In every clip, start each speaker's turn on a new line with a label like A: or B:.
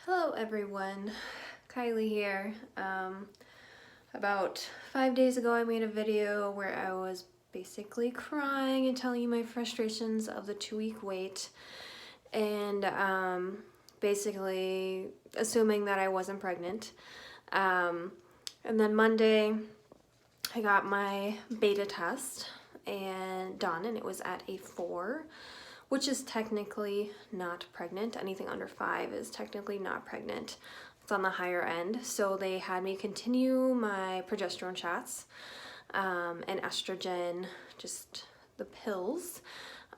A: Hello everyone, Kylie here. About 5 days ago I made a video where I was basically crying and telling you my frustrations of the 2-week wait and basically assuming that I wasn't pregnant. And then Monday I got my beta test and done, and it was at a 4, which is technically not pregnant. Anything under 5 is technically not pregnant. It's on the higher end. So they had me continue my progesterone shots and estrogen, just the pills,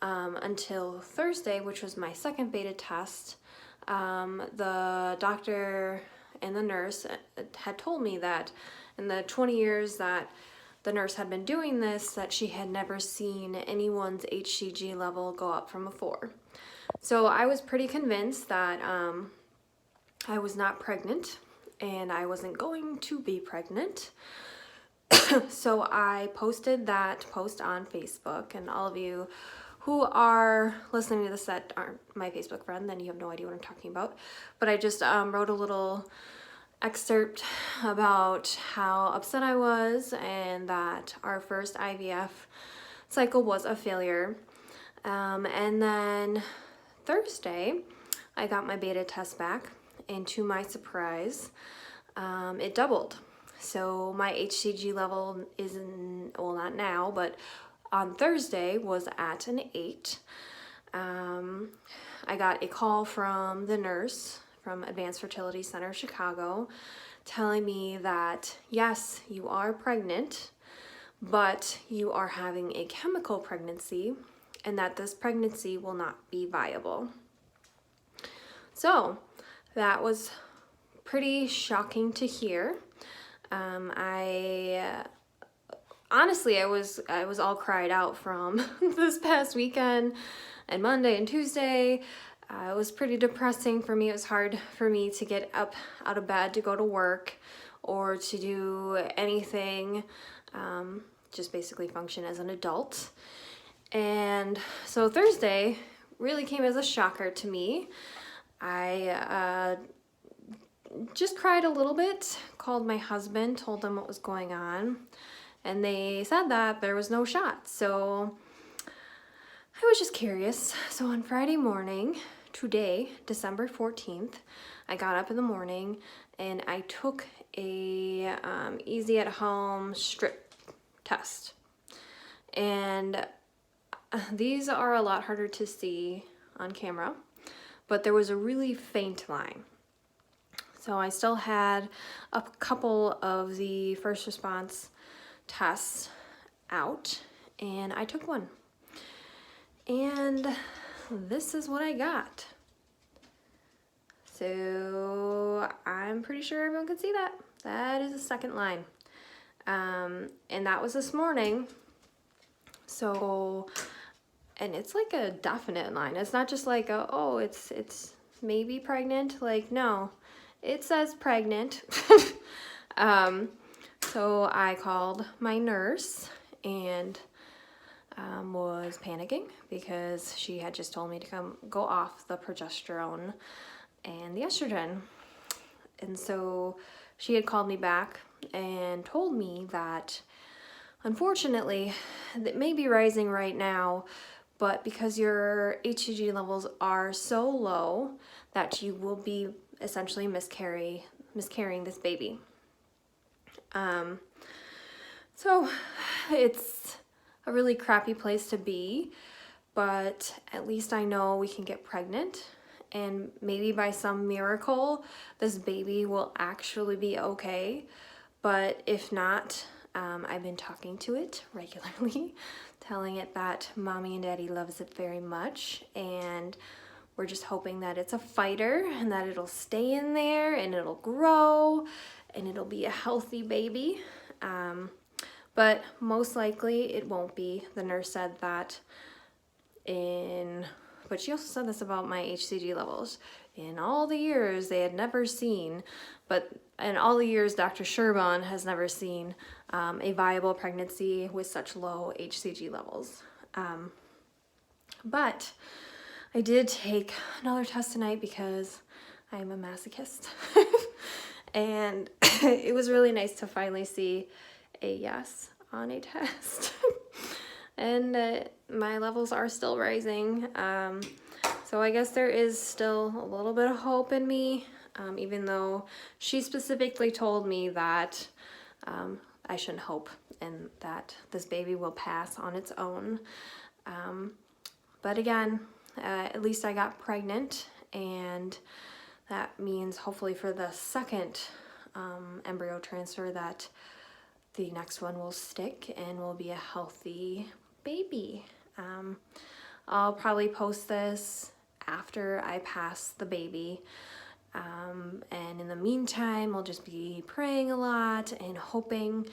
A: until Thursday, which was my second beta test. The doctor and the nurse had told me that in the 20 years that the nurse had been doing this, that she had never seen anyone's HCG level go up from a 4. So I was pretty convinced that I was not pregnant and I wasn't going to be pregnant. So I posted that post on Facebook, and all of you who are listening to this that aren't my Facebook friend, then you have no idea what I'm talking about. But I just wrote a little excerpt about how upset I was and that our first IVF cycle was a failure. And then Thursday, I got my beta test back, and to my surprise, it doubled. So my HCG level is well, not now, but on Thursday was at an 8. I got a call from the nurse from Advanced Fertility Center Chicago telling me that yes, you are pregnant, but you are having a chemical pregnancy and that this pregnancy will not be viable. So that was pretty shocking to hear. Honestly, I was all cried out from this past weekend and Monday and Tuesday. It was pretty depressing for me. It was hard for me to get up out of bed to go to work or to do anything, just basically function as an adult. And so Thursday really came as a shocker to me. I just cried a little bit, called my husband, told him what was going on, and they said that there was no shot. So I was just curious. So on Friday morning, today, December 14th, I got up in the morning and I took a easy at home strip test. And these are a lot harder to see on camera, but there was a really faint line. So I still had a couple of the first response tests out, and I took one. And this is what I got. So I'm pretty sure everyone can see that. That is the second line. And that was this morning. So, and it's like a definite line. It's not just like, oh, it's maybe pregnant. Like, no, it says pregnant. So I called my nurse and was panicking because she had just told me to go off the progesterone and the estrogen. And so she had called me back and told me that unfortunately it may be rising right now, but because your HCG levels are so low that you will be essentially miscarrying this baby. So it's a really crappy place to be, but at least I know we can get pregnant, and maybe by some miracle this baby will actually be okay. But if not, I've been talking to it regularly, telling it that mommy and daddy loves it very much, and we're just hoping that it's a fighter and that it'll stay in there and it'll grow and it'll be a healthy baby. But most likely it won't be. The nurse said that but she also said this about my HCG levels. In all the years they had never seen, but in all the years Dr. Sherban has never seen a viable pregnancy with such low HCG levels. But I did take another test tonight because I'm a masochist. And it was really nice to finally see a yes on a test. And my levels are still rising. So I guess there is still a little bit of hope in me, even though she specifically told me that I shouldn't hope and that this baby will pass on its own. But again, at least I got pregnant, and that means hopefully for the second embryo transfer that the next one will stick and will be a healthy baby. I'll probably post this after I pass the baby. And in the meantime, I'll just be praying a lot and hoping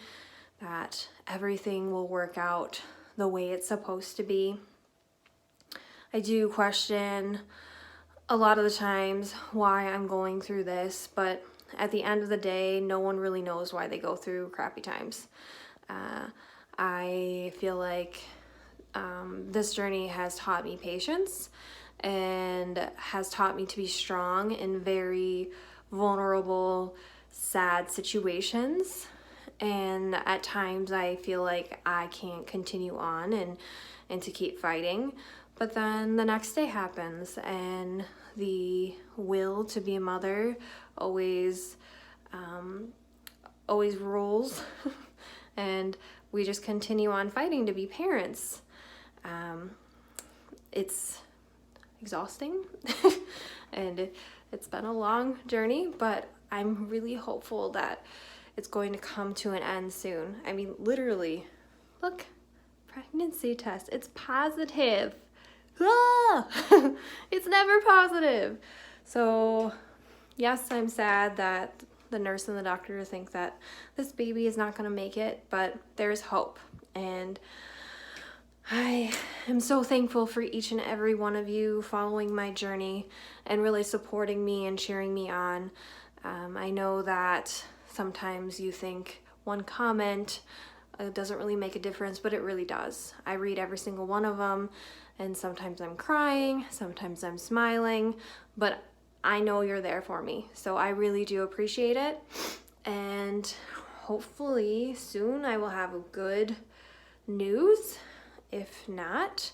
A: that everything will work out the way it's supposed to be. I do question a lot of the times why I'm going through this, but at the end of the day, no one really knows why they go through crappy times. I feel like this journey has taught me patience and has taught me to be strong in very vulnerable, sad situations. And at times I feel like I can't continue on and to keep fighting. But then the next day happens, and the will to be a mother always rules. And we just continue on fighting to be parents. It's exhausting and it's been a long journey, but I'm really hopeful that it's going to come to an end soon. I mean, literally, look, pregnancy test, it's positive. Ah! It's never positive. So yes, I'm sad that the nurse and the doctor think that this baby is not going to make it, but there's hope. And I am so thankful for each and every one of you following my journey and really supporting me and cheering me on. I know that sometimes you think one comment doesn't really make a difference, but it really does. I read every single one of them, and sometimes I'm crying, sometimes I'm smiling, but I know you're there for me. So I really do appreciate it. And hopefully soon I will have good news. If not,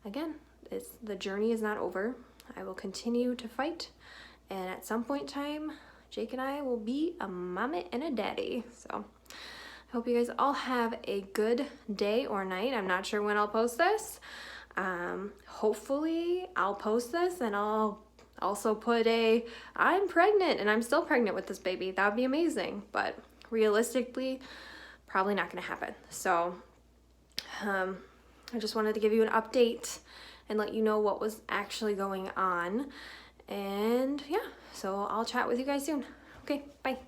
A: again, the journey is not over. I will continue to fight, and at some point in time, Jake and I will be a mommy and a daddy. So I hope you guys all have a good day or night. I'm not sure when I'll post this. Hopefully I'll post this and I'll also put I'm pregnant and I'm still pregnant with this baby. That would be amazing, but realistically, probably not going to happen. So I just wanted to give you an update and let you know what was actually going on. And yeah, so I'll chat with you guys soon. Okay, bye.